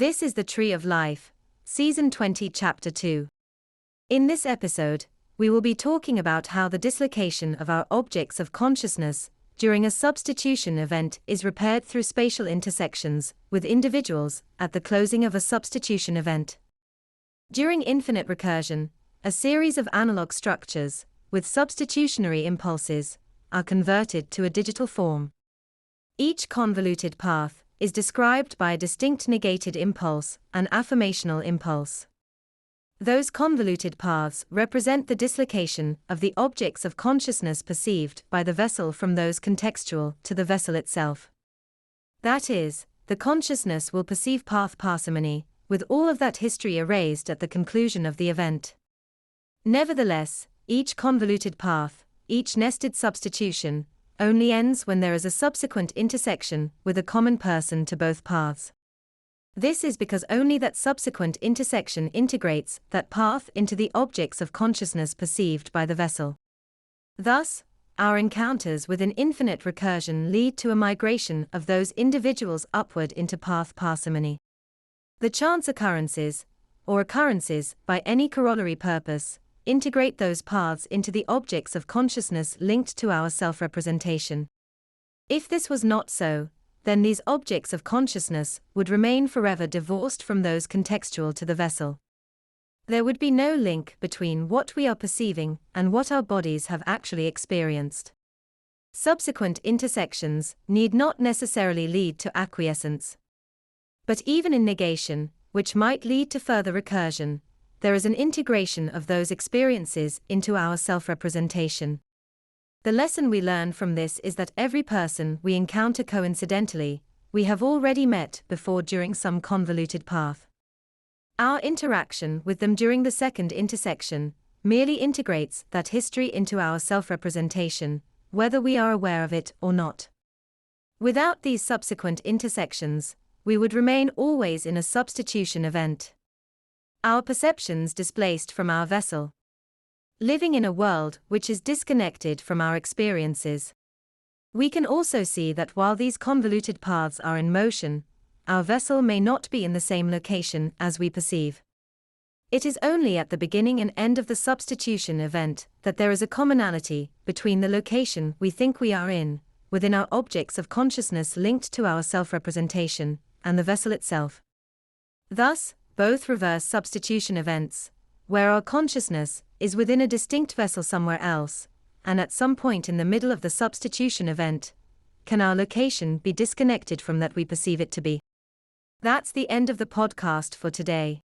This is the Tree of Life, Season 20, Chapter 2. In this episode, we will be talking about how the dislocation of our objects of consciousness during a substitution event is repaired through spatial intersections with individuals at the closing of a substitution event. During infinite recursion, a series of analog structures with substitutionary impulses are converted to a digital form. Each convoluted path is described by a distinct negated impulse, an affirmational impulse. Those convoluted paths represent the dislocation of the objects of consciousness perceived by the vessel from those contextual to the vessel itself. That is, the consciousness will perceive path parsimony, with all of that history erased at the conclusion of the event. Nevertheless, each convoluted path, each nested substitution, only ends when there is a subsequent intersection with a common person to both paths. This is because only that subsequent intersection integrates that path into the objects of consciousness perceived by the vessel. Thus, our encounters with an infinite recursion lead to a migration of those individuals upward into path parsimony. The chance occurrences, or occurrences by any corollary purpose, integrate those paths into the objects of consciousness linked to our self-representation. If this was not so, then these objects of consciousness would remain forever divorced from those contextual to the vessel. There would be no link between what we are perceiving and what our bodies have actually experienced. Subsequent intersections need not necessarily lead to acquiescence. But even in negation, which might lead to further recursion, there is an integration of those experiences into our self-representation. The lesson we learn from this is that every person we encounter coincidentally, we have already met before during some convoluted path. Our interaction with them during the second intersection merely integrates that history into our self-representation, whether we are aware of it or not. Without these subsequent intersections, we would remain always in a substitution event. Our perceptions displaced from our vessel. Living in a world which is disconnected from our experiences. We can also see that while these convoluted paths are in motion, our vessel may not be in the same location as we perceive. It is only at the beginning and end of the substitution event that there is a commonality between the location we think we are in, within our objects of consciousness linked to our self-representation, and the vessel itself. Thus, both reverse substitution events, where our consciousness is within a distinct vessel somewhere else, and at some point in the middle of the substitution event, can our location be disconnected from that we perceive it to be. That's the end of the podcast for today.